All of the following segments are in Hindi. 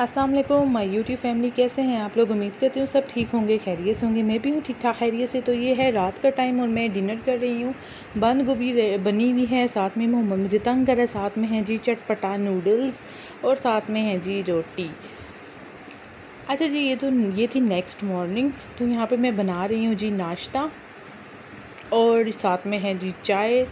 अस्सलाम वालेकुम माय यूट्यूब फैमिली, कैसे हैं आप लोग। उम्मीद करती हूँ सब ठीक होंगे, खैरियत से होंगे। मैं भी हूँ ठीक ठाक खैरियत से। तो ये है रात का टाइम और मैं डिनर कर रही हूँ। बंद गोभी बनी हुई है, साथ में मोहम्मद मुझे तंग कर रहा है, साथ में है जी चटपटा नूडल्स और साथ में है जी रोटी। अच्छा जी, ये थी नेक्स्ट मॉर्निंग। तो यहाँ पर मैं बना रही हूँ जी नाश्ता और साथ में है जी चाय।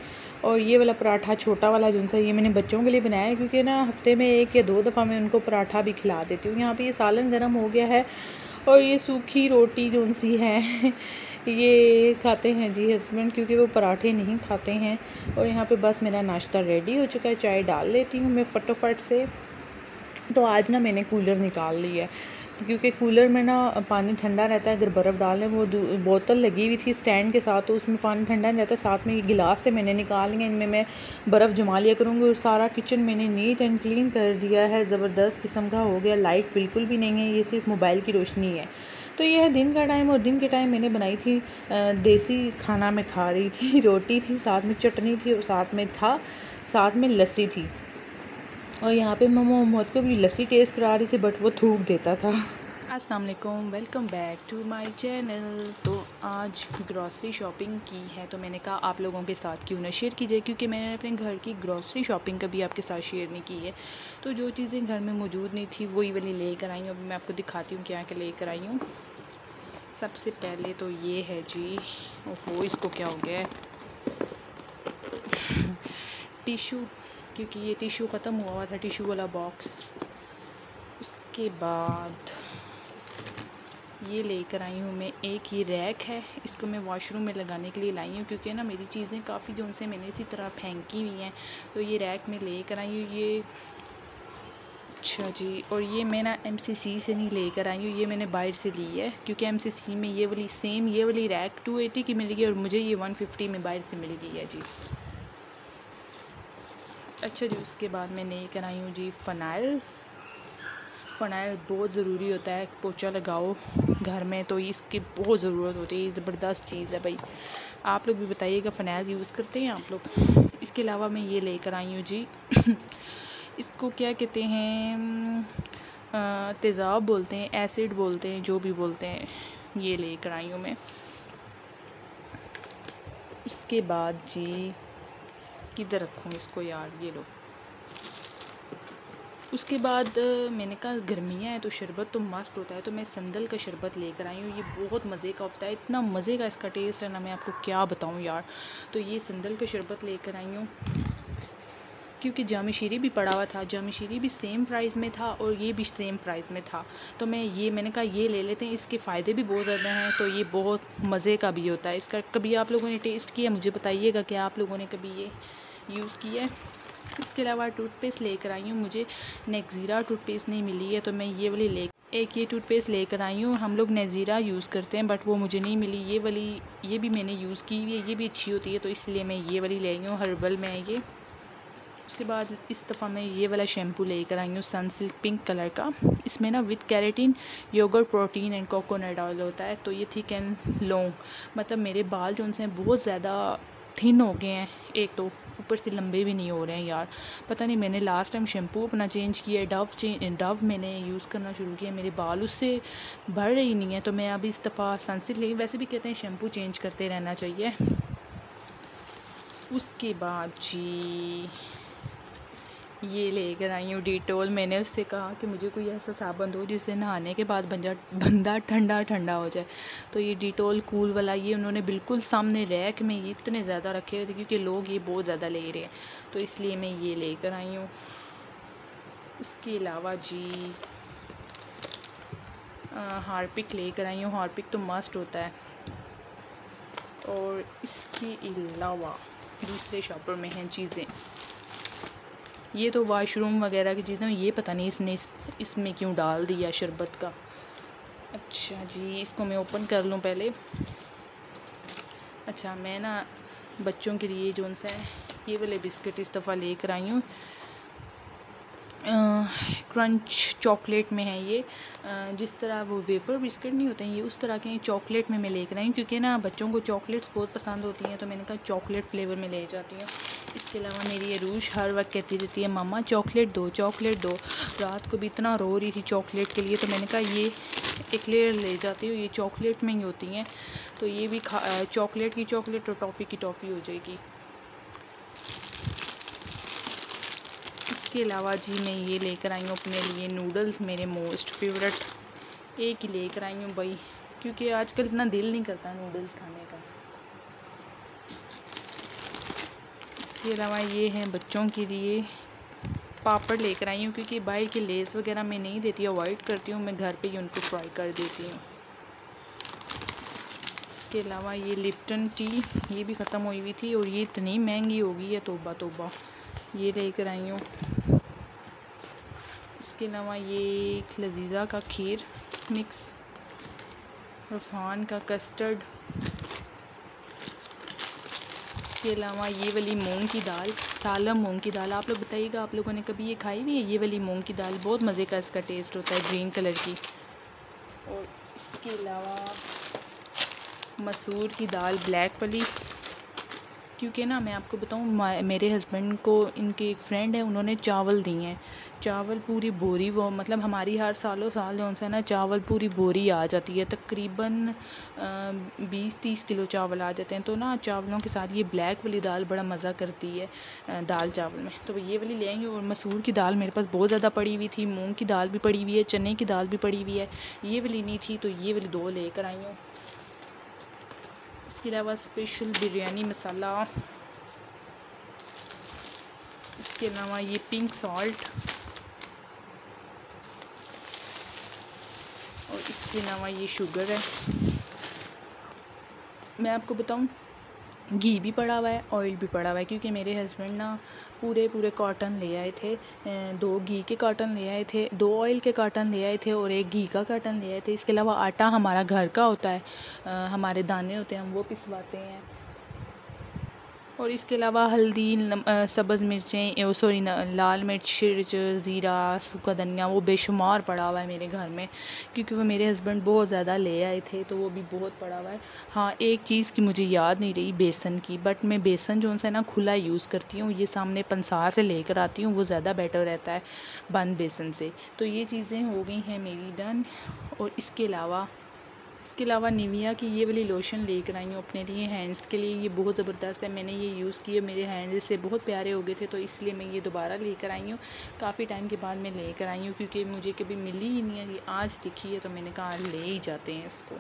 और ये वाला पराठा छोटा वाला जो सा ये मैंने बच्चों के लिए बनाया है, क्योंकि ना हफ्ते में 1 या 2 दफ़ा मैं उनको पराठा भी खिला देती हूँ। यहाँ पे ये सालन गर्म हो गया है और ये सूखी रोटी जो सी है ये खाते हैं जी हस्बैंड, क्योंकि वो पराठे नहीं खाते हैं। और यहाँ पे बस मेरा नाश्ता रेडी हो चुका है। चाय डाल लेती हूँ मैं फटाफट से। तो आज ना मैंने कूलर निकाल लिया है, क्योंकि कूलर में ना पानी ठंडा रहता है। अगर बर्फ़ डालें, वो बोतल लगी हुई थी स्टैंड के साथ, तो उसमें पानी ठंडा नहीं रहता। साथ में ये गिलास से मैंने निकाल लिया, इनमें मैं बर्फ़ जमा लिया करूँगी। और सारा किचन मैंने नीट एंड क्लीन कर दिया है, ज़बरदस्त किस्म का हो गया। लाइट बिल्कुल भी नहीं है, ये सिर्फ मोबाइल की रोशनी है। तो ये है दिन का टाइम, और दिन के टाइम मैंने बनाई थी देसी खाना मैं खा रही थी। रोटी थी, साथ में चटनी थी और साथ में लस्सी थी। और यहाँ पे मैं मोहम्मद को भी लस्सी टेस्ट करा रही थी, बट वो थूक देता था। अस्सलाम वालेकुम, welcome back to my channel. तो आज ग्रॉसरी शॉपिंग की है, तो मैंने कहा आप लोगों के साथ क्यों ना शेयर की जाए, क्योंकि मैंने अपने घर की ग्रॉसरी शॉपिंग कभी आपके साथ शेयर नहीं की है। तो जो चीज़ें घर में मौजूद नहीं थी वही वाली लेकर आई हूँ। अभी मैं आपको दिखाती हूँ क्या क्या लेकर आई हूँ। सबसे पहले तो ये है जी, ओहो इसको क्या हो गया है, टिशू, क्योंकि ये टिशू ख़त्म हुआ था, टिशू वाला बॉक्स। उसके बाद ये लेकर आई हूँ मैं, एक ये रैक है, इसको मैं वॉशरूम में लगाने के लिए लाई हूँ, क्योंकि ना मेरी चीज़ें काफ़ी जो उनसे मैंने इसी तरह फेंकी हुई हैं। तो ये रैक में लेकर आई हूँ ये। अच्छा जी, और ये मैं ना MCC से नहीं लेकर आई हूँ, ये मैंने बाहर से ली है, क्योंकि MCC में ये वाली रैक 280 की मिल गई और मुझे ये 150 में बाहर से मिल गई है जी। अच्छा जी, उसके बाद मैं लेकर आई हूँ जी फ़नाइल बहुत ज़रूरी होता है, पोछा लगाओ घर में तो इसकी बहुत ज़रूरत होती है। ज़बरदस्त चीज़ है भाई, आप लोग भी बताइएगा फ़नाइल यूज़ करते हैं आप लोग। इसके अलावा मैं ये लेकर आई हूँ जी इसको क्या कहते हैं, तेज़ाब बोलते हैं, एसिड बोलते हैं, जो भी बोलते हैं, ये लेकर आई हूँ मैं। उसके बाद जी किधर रखूँ इसको यार, ये लो। उसके बाद मैंने कहा गर्मियाँ हैं तो शरबत तो मस्त होता है, तो मैं संदल का शरबत लेकर आई हूँ। ये बहुत मज़े का होता है, इतना मज़े का इसका टेस्ट है ना, मैं आपको क्या बताऊँ यार। तो ये संदल का शरबत लेकर आई हूँ, क्योंकि जामी शीरी भी पड़ा हुआ था, जामी शीरी भी सेम प्राइस में था और ये भी सेम प्राइस में था। तो मैंने कहा ये ले लेते हैं, इसके फ़ायदे भी बहुत ज़्यादा हैं। तो ये बहुत मज़े का भी होता है इसका। कभी आप लोगों ने टेस्ट किया, मुझे बताइएगा कि आप लोगों ने कभी ये यूज़ किया है। इसके अलावा टूथपेस्ट लेकर आई हूँ, मुझे नेक्ज़ीरा टूथपेस्ट नहीं मिली है, तो मैं ये वाली एक ये टूथपेस्ट लेकर आई हूँ। हम लोग नेक्ज़ीरा यूज़ करते हैं, बट वो मुझे नहीं मिली। ये भी मैंने यूज़ की हुई है, ये भी अच्छी होती है, तो इसलिए मैं ये वाली ले आई हूँ, हर्बल में है ये। उसके बाद इस दफ़ा मैं ये वाला शैम्पू लेकर आई हूँ, सनसिल्क पिंक कलर का। इसमें ना with keratin, yogurt, protein and coconut oil होता है। तो ये थिक एंड लॉन्ग, मतलब मेरे बाल जो उनसे बहुत ज़्यादा थिन हो गए हैं, एक तो ऊपर से लंबे भी नहीं हो रहे हैं यार। पता नहीं, मैंने लास्ट टाइम शैम्पू अपना चेंज किया है, डव मैंने यूज़ करना शुरू किया, मेरे बाल उससे बढ़ रही नहीं है। तो मैं अभी इस दफ़ा सनसिल्क ले, वैसे भी कहते हैं शैम्पू चेंज करते रहना चाहिए। उसके बाद जी ये लेकर आई हूँ डिटोल। मैंने उससे कहा कि मुझे कोई ऐसा साबुन दो जिससे नहाने के बाद बंदा ठंडा ठंडा हो जाए। तो ये डिटोल कूल वाला, ये उन्होंने बिल्कुल सामने रैक में ये इतने ज़्यादा रखे हुए थे, क्योंकि लोग ये बहुत ज़्यादा ले रहे हैं, तो इसलिए मैं ये लेकर आई हूँ। उसके अलावा जी हार्पिक लेकर आई हूँ, हार्पिक तो मस्ट होता है। और इसके अलावा दूसरे शॉपर में हैं चीज़ें, ये तो वाशरूम वगैरह की चीज़ें, ये पता नहीं इसने इसमें क्यों डाल दिया शरबत का। अच्छा जी, इसको मैं ओपन कर लूँ पहले। अच्छा, मैं ना बच्चों के लिए जो उनसे ये वाले बिस्किट इस दफ़ा लेकर आई हूँ, क्रंच चॉकलेट में है ये। जिस तरह वो वेफ़र बिस्किट नहीं होते हैं, ये उस तरह के चॉकलेट में मैं लेकर आई हूँ, क्योंकि ना बच्चों को चॉकलेट्स बहुत पसंद होती हैं, तो मैंने कहा चॉकलेट फ्लेवर में ले जाती हूँ। इसके अलावा मेरी अरूश हर वक्त कहती रहती है मम्मा चॉकलेट दो, चॉकलेट दो। रात को भी इतना रो रही थी चॉकलेट के लिए, तो मैंने कहा ये एक लेयर ले जाती हूँ, ये चॉकलेट में ही होती हैं, तो ये भी चॉकलेट की चॉकलेट और टॉफ़ी की टॉफ़ी हो जाएगी। इसके अलावा जी मैं ये लेकर आई हूँ अपने लिए नूडल्स, मेरे मोस्ट फेवरेट एक ही लेकर आई हूँ भाई, क्योंकि आजकल इतना दिल नहीं करता नूडल्स खाने का। इसके अलावा ये हैं बच्चों के लिए पापड़ लेकर आई हूँ, क्योंकि बाहर के लेस वगैरह मैं नहीं देती, अवॉइड करती हूँ, मैं घर पे ही उनको फ्राई कर देती हूँ। इसके अलावा ये लिप्टन टी, ये भी ख़त्म हुई हुई थी और ये इतनी महंगी हो गई है, तौबा तौबा, ये लेकर आई हूँ। इसके अलावा ये लजीज़ा का खीर मिक्स, रफ़ान का कस्टर्ड। इसके अलावा ये वाली मूंग की दाल, सालम मूंग की दाल, आप लोग बताइएगा आप लोगों ने कभी ये खाई हुई है? ये वाली मूंग की दाल बहुत मज़े का इसका टेस्ट होता है, ग्रीन कलर की। और इसके अलावा मसूर की दाल ब्लैक वाली, क्योंकि ना मैं आपको बताऊँ मेरे हस्बैंड को इनके एक फ्रेंड है, उन्होंने चावल दिए हैं, चावल पूरी बोरी, वो मतलब हमारी हर सालों साल जो है ना चावल पूरी बोरी आ जाती है, तकरीबन 20-30 किलो चावल आ जाते हैं। तो ना चावलों के साथ ये ब्लैक वाली दाल बड़ा मज़ा करती है दाल चावल में, तो ये वाली ले आएंगे। और मसूर की दाल मेरे पास बहुत ज़्यादा पड़ी हुई थी, मूँग की दाल भी पड़ी हुई है, चने की दाल भी पड़ी हुई है, ये वाली नहीं थी, तो ये वाली 2 लेकर आई हूँ। इसके अलावा स्पेशल बिरयानी मसाला, इसके अलावा ये पिंक सॉल्ट, और इसके अलावा ये शुगर है। मैं आपको बताऊं घी भी पड़ा हुआ है, ऑयल भी पड़ा हुआ है, क्योंकि मेरे हस्बैंड ना पूरे कॉटन ले आए थे, 2 घी के कॉटन ले आए थे, 2 ऑयल के कॉटन ले आए थे और 1 घी का कॉटन ले आए थे। इसके अलावा आटा हमारा घर का होता है, हमारे दाने होते हैं, हम वो पिसवाते हैं। और इसके अलावा हल्दी, सब्ज़ मिर्चें, सॉरी लाल मिर्च, ज़ीरा, सूखा धनिया, वो बेशुमार पड़ा हुआ है मेरे घर में, क्योंकि वो मेरे हस्बैंड बहुत ज़्यादा ले आए थे, तो वो भी बहुत पड़ा हुआ है। हाँ, एक चीज़ की मुझे याद नहीं रही, बेसन की, बट मैं बेसन जो है ना खुला यूज़ करती हूँ, ये सामने पंसार से लेकर आती हूँ, वो ज़्यादा बेटर रहता है बंद बेसन से। तो ये चीज़ें हो गई हैं मेरी डन। और इसके अलावा निविया की ये वाली लोशन लेकर आई हूँ अपने लिए हैंड्स के लिए, ये बहुत ज़बरदस्त है, मैंने ये यूज़ किया, मेरे हैंड्स से बहुत प्यारे हो गए थे, तो इसलिए मैं ये दोबारा लेकर आई हूँ, काफ़ी टाइम के बाद मैं लेकर आई हूँ, क्योंकि मुझे कभी मिली ही नहीं है, ये आज दिखी है, तो मैंने कहा ले ही जाते हैं इसको।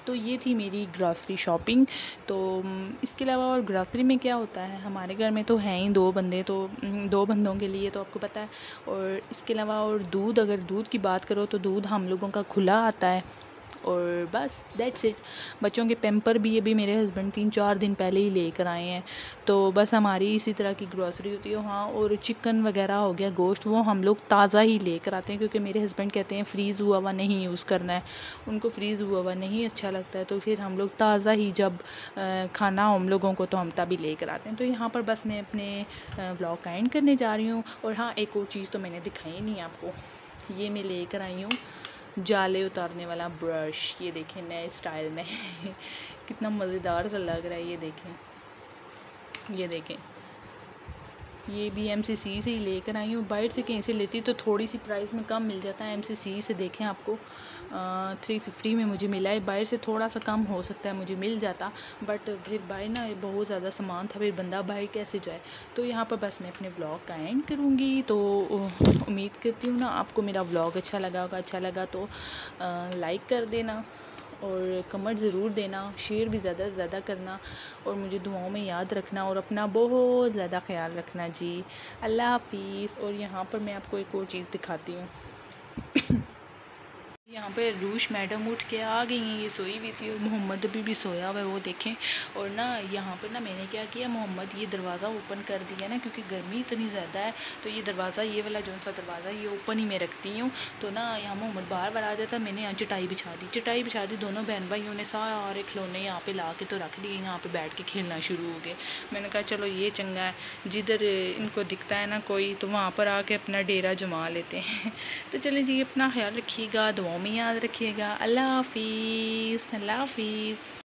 तो ये थी मेरी ग्रॉसरी शॉपिंग। तो इसके अलावा और ग्रॉसरी में क्या होता है, हमारे घर में तो हैं ही 2 बंदे, तो 2 बंदों के लिए तो आपको पता है। और इसके अलावा और दूध, अगर दूध की बात करो तो दूध हम लोगों का खुला आता है, और बस दैट्स इट। बच्चों के पैम्पर भी अभी मेरे हस्बैंड 3-4 दिन पहले ही लेकर आए हैं, तो बस हमारी इसी तरह की ग्रॉसरी होती है। हाँ, और चिकन वगैरह हो गया, गोश्त, वो हम लोग ताज़ा ही लेकर आते हैं, क्योंकि मेरे हस्बैंड कहते हैं फ्रीज़ हुआ हुआ नहीं यूज़ करना है, उनको फ्रीज़ हुआ हुआ नहीं अच्छा लगता है, तो फिर हम लोग ताज़ा ही जब खाना हम लोगों को तो हम तभी लेकर आते हैं। तो यहाँ पर बस मैं अपने व्लॉग का एंड करने जा रही हूँ। और हाँ, एक और चीज़ तो मैंने दिखाई नहीं आपको, ये मैं लेकर आई हूँ जाले उतारने वाला ब्रश, ये देखें नए स्टाइल में कितना मज़ेदार सा लग रहा है, ये देखें, ये भी MCC से ही लेकर आई हूँ। बाहर से कहीं से लेती तो थोड़ी सी प्राइस में कम मिल जाता है, MCC से देखें आपको 350 में मुझे मिला है, बाहर से थोड़ा सा कम हो सकता है मुझे मिल जाता, बट फिर बाहर ना बहुत ज़्यादा सामान था, फिर बंदा बाहर कैसे जाए। तो यहाँ पर बस मैं अपने व्लॉग का एंड करूँगी। तो उम्मीद करती हूँ ना आपको मेरा व्लॉग अच्छा लगा होगा, अच्छा लगा तो लाइक कर देना और कमेंट ज़रूर देना, शेयर भी ज़्यादा से ज़्यादा करना, और मुझे दुआओं में याद रखना, और अपना बहुत ज़्यादा ख्याल रखना जी। अल्लाह हाफिज़। और यहाँ पर मैं आपको एक और चीज़ दिखाती हूँ यहाँ पे रूश मैडम उठ के आ गई हैं, ये सोई हुई थी और मोहम्मद भी सोया हुआ है, वो देखें। और ना यहाँ पे ना मैंने क्या किया, मोहम्मद ये दरवाज़ा ओपन कर दिया ना, क्योंकि गर्मी इतनी ज़्यादा है, तो ये दरवाज़ा, ये वाला जो सा दरवाज़ा ये ओपन ही मैं रखती हूँ। तो ना यहाँ मोहम्मद बार बार आ जाता, मैंने यहाँ चटाई बिछा दी। दोनों बहन भाइयों ने सारे खिलौने यहाँ पे ला के तो रख दिए, यहाँ पे बैठ के खेलना शुरू हो गए। मैंने कहा चलो ये चंगा है, जिधर इनको दिखता है ना कोई, तो वहाँ पर आके अपना डेरा जमा लेते हैं। तो चलें जी, अपना ख्याल रखिएगा, दुआओं में याद रखिएगा। अल्लाह हाफिज़, अल्लाह हाफिज़।